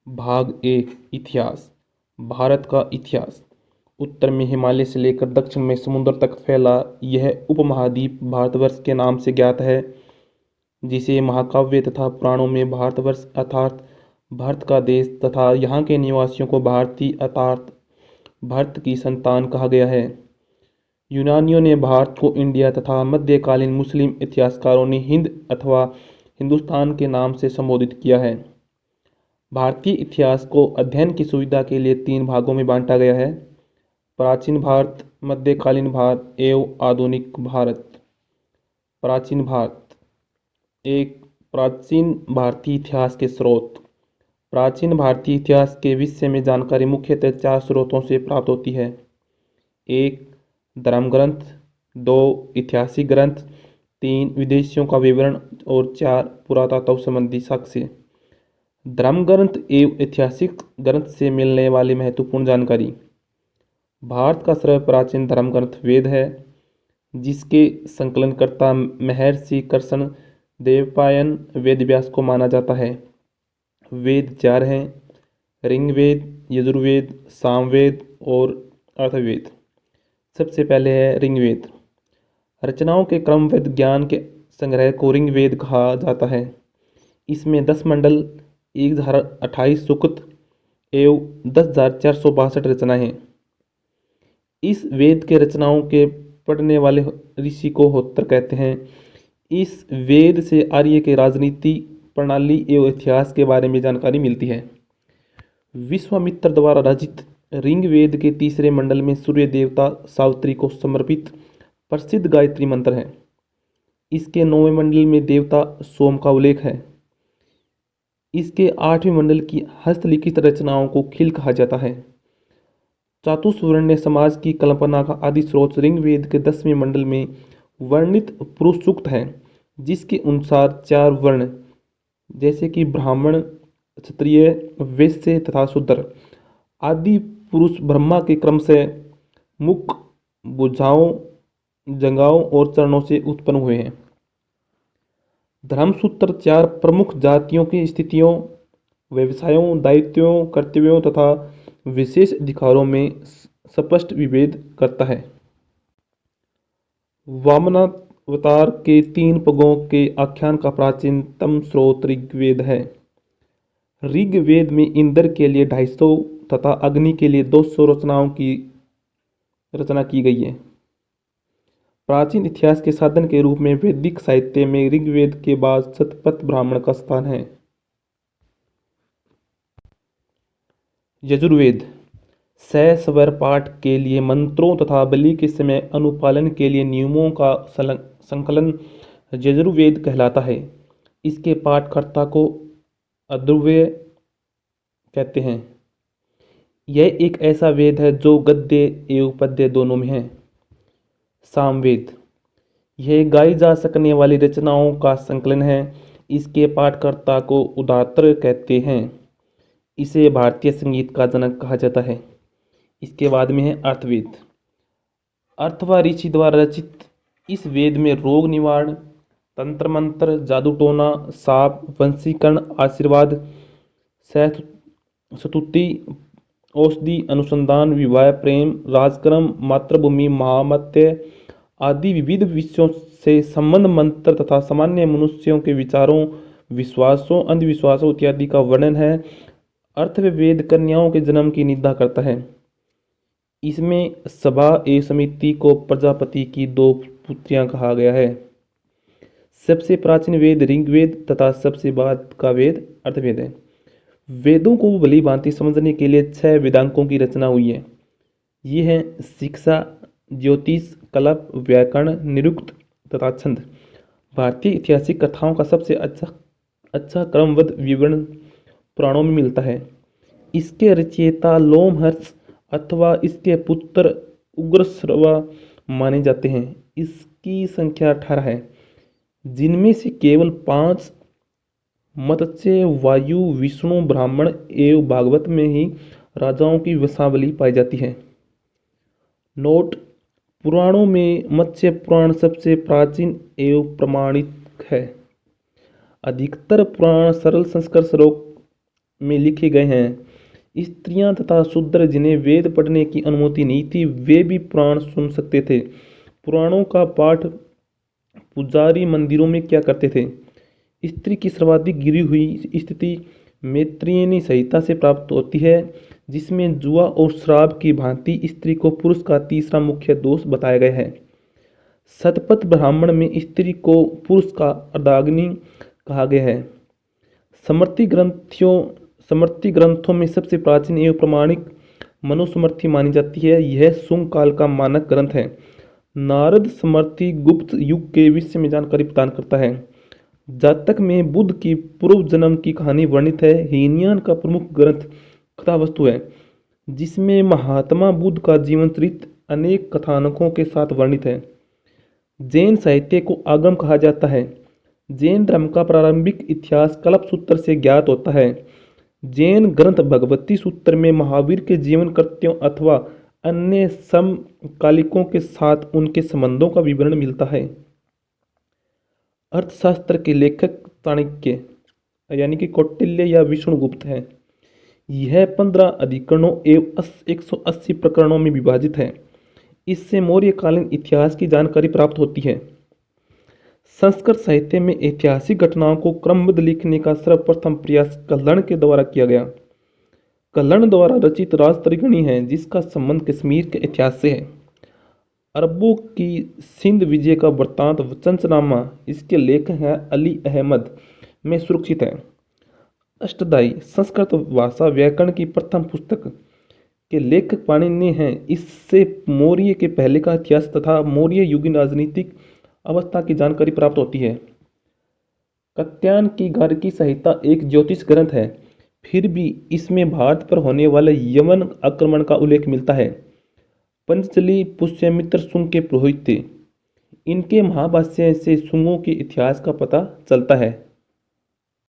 भाग 1 इतिहास। भारत का इतिहास। उत्तर में हिमालय से लेकर दक्षिण में समुद्र तक फैला यह उपमहाद्वीप भारतवर्ष के नाम से ज्ञात है, जिसे महाकाव्य तथा पुराणों में भारतवर्ष अर्थात भारत का देश तथा यहाँ के निवासियों को भारतीय अर्थात भारत की संतान कहा गया है। यूनानियों ने भारत को इंडिया तथा मध्यकालीन मुस्लिम इतिहासकारों ने हिंद अथवा हिंदुस्तान के नाम से संबोधित किया है। भारतीय इतिहास को अध्ययन की सुविधा के लिए 3 भागों में बांटा गया है: प्राचीन भारत, मध्यकालीन भारत एवं आधुनिक भारत। प्राचीन भारत। एक, प्राचीन भारतीय इतिहास के स्रोत। प्राचीन भारतीय इतिहास के विषय में जानकारी मुख्यतः 4 स्रोतों से प्राप्त होती है। 1. धर्म ग्रंथ, 2. ऐतिहासिक ग्रंथ, 3. विदेशियों का विवरण और 4. पुरातत्व संबंधी साक्ष्य। धर्म ग्रंथ एवं ऐतिहासिक ग्रंथ से मिलने वाली महत्वपूर्ण जानकारी। भारत का सर्वप्राचीन धर्म ग्रंथ वेद है, जिसके संकलनकर्ता महर्षि कृष्ण देवपायन वेदव्यास को माना जाता है। वेद 4 हैं: ऋग्वेद, यजुर्वेद, सामवेद और अथर्ववेद। सबसे पहले है ऋग्वेद। रचनाओं के क्रमबद्ध ज्ञान के संग्रह को ऋग्वेद कहा जाता है। इसमें 10 मंडल, 1028 सूक्त एवं 10,462 रचनाएं हैं। इस वेद के रचनाओं के पढ़ने वाले ऋषि को होत्र कहते हैं। इस वेद से आर्य के राजनीति प्रणाली एवं इतिहास के बारे में जानकारी मिलती है। विश्वामित्र द्वारा रचित ऋग्वेद के 3रे मंडल में सूर्य देवता सावित्री को समर्पित प्रसिद्ध गायत्री मंत्र है। इसके 9वें मंडल में देवता सोम का उल्लेख है। इसके 8वें मंडल की हस्तलिखित रचनाओं को खिल कहा जाता है। चातुर्वर्ण्य समाज की कल्पना का आदि स्रोत ऋग्वेद के 10वें मंडल में वर्णित पुरुष सूक्त है, जिसके अनुसार 4 वर्ण जैसे कि ब्राह्मण, क्षत्रिय, वैश्य तथा शूद्र आदि पुरुष ब्रह्मा के क्रम से मुख, भुजाओं, जंघाओं और चरणों से उत्पन्न हुए हैं। धर्मसूत्र 4 प्रमुख जातियों की स्थितियों, व्यवसायों, दायित्वों, कर्तव्यों तथा विशेष अधिकारों में स्पष्ट विभेद करता है। वामनावतार के 3 पगों के आख्यान का प्राचीनतम स्रोत ऋग्वेद है। ऋग्वेद में इंद्र के लिए 250 तथा अग्नि के लिए 200 रचनाओं की रचना की गई है। प्राचीन इतिहास के साधन के रूप में वैदिक साहित्य में ऋग्वेद के बाद शतपथ ब्राह्मण का स्थान है। यजुर्वेद स्वर पाठ के लिए मंत्रों तथा बलि के समय अनुपालन के लिए नियमों का संकलन यजुर्वेद कहलाता है। इसके पाठकर्ता को अध्वर्य कहते हैं। यह एक ऐसा वेद है जो गद्य एवं पद्य दोनों में है। सामवेद यह गाई जा सकने वाली रचनाओं का संकलन है। इसके पाठकर्ता को उदात्तर कहते हैं। इसे भारतीय संगीत का जनक कहा जाता है। इसके बाद में है अर्थवेद। अर्थवा ऋषि द्वारा रचित इस वेद में रोग निवारण, तंत्र मंत्र, जादू टोना, साप, वंशीकरण, आशीर्वाद, स्तुति, औषधि, अनुसंधान, विवाह, प्रेम, राजक्रम, मातृभूमि, महामत्य आदि विविध विषयों से संबंध मंत्र तथा सामान्य मनुष्यों के विचारों, विश्वासों, अंधविश्वासों इत्यादि का वर्णन है। अर्थवेद कन्याओं के जन्म की निंदा करता है। इसमें सभा एवं समिति को प्रजापति की 2 पुत्रियां कहा गया है। सबसे प्राचीन वेद ऋग्वेद तथा सबसे बाद का वेद अर्थवेद है। वेदों को भली भांति समझने के लिए 6 वेदांगों की रचना हुई है। ये हैं शिक्षा, ज्योतिष, कल्प, व्याकरण, निरुक्त तथा छंद। भारतीय ऐतिहासिक कथाओं का सबसे अच्छा क्रमबद्ध विवरण पुराणों में मिलता है। इसके रचयिता लोमहर्ष अथवा इसके पुत्र उग्रश्रवा माने जाते हैं। इसकी संख्या 18 है, जिनमें से केवल 5 मत्स्य, वायु, विष्णु, ब्राह्मण एवं भागवत में ही राजाओं की वंशावली पाई जाती है। नोट: पुराणों में मत्स्य पुराण सबसे प्राचीन एवं प्रमाणिक है। अधिकतर पुराण सरल संस्कृत श्लोक में लिखे गए हैं। स्त्रियां तथा शूद्र जिन्हें वेद पढ़ने की अनुमति नहीं थी वे भी पुराण सुन सकते थे। पुराणों का पाठ पुजारी मंदिरों में क्या करते थे? स्त्री की सर्वाधिक गिरी हुई स्थिति मैत्रेयनी संहिता से प्राप्त होती है, जिसमें जुआ और श्राप की भांति स्त्री को पुरुष का तीसरा मुख्य दोष बताया गया है। शतपथ ब्राह्मण में स्त्री को पुरुष का अर्धांगिनी कहा गया है। स्मृति ग्रंथों में सबसे प्राचीन एवं प्रमाणिक मनुस्मृति मानी जाती है। यह शुंग काल का मानक ग्रंथ है। नारद स्मृति गुप्त युग के विषय में जानकारी प्रदान करता है। जातक में बुद्ध की पूर्व जन्म की कहानी वर्णित है। हीनयान का प्रमुख ग्रंथ कथा वस्तु है, जिसमें महात्मा बुद्ध का जीवन चरित्र अनेक कथानकों के साथ वर्णित है। जैन साहित्य को आगम कहा जाता है। जैन धर्म का प्रारंभिक इतिहास कल्पसूत्र से ज्ञात होता है। जैन ग्रंथ भगवती सूत्र में महावीर के जीवन कृत्यों अथवा अन्य समकालिकों के साथ उनके संबंधों का विवरण मिलता है। अर्थशास्त्र के लेखक चाणक्य यानी कि कौटिल्य या विष्णुगुप्त है। यह 15 अधिकरणों एवं 180 प्रकरणों में विभाजित है। इससे मौर्यकालीन इतिहास की जानकारी प्राप्त होती है। संस्कृत साहित्य में ऐतिहासिक घटनाओं को क्रमबद्ध लिखने का सर्वप्रथम प्रयास कल्हण के द्वारा किया गया। कल्हण द्वारा रचित राजतरिगणी है, जिसका संबंध कश्मीर के इतिहास से है। अरबों की सिंध विजय का वृत्तांत चंचनामा, इसके लेखक हैं अली अहमद, में सुरक्षित है। अष्टधाई संस्कृत भाषा व्याकरण की प्रथम पुस्तक के लेखक पाणिनि हैं। इससे मौर्य के पहले का इतिहास तथा मौर्य युगीन राजनीतिक अवस्था की जानकारी प्राप्त होती है। कात्यायन की गार्गी संहिता एक ज्योतिष ग्रंथ है, फिर भी इसमें भारत पर होने वाले यवन आक्रमण का उल्लेख मिलता है। पंचली पुष्यमित्र शुंग के पुरोहित थे। इनके महाभाष्य से शुंगों के इतिहास का पता चलता है।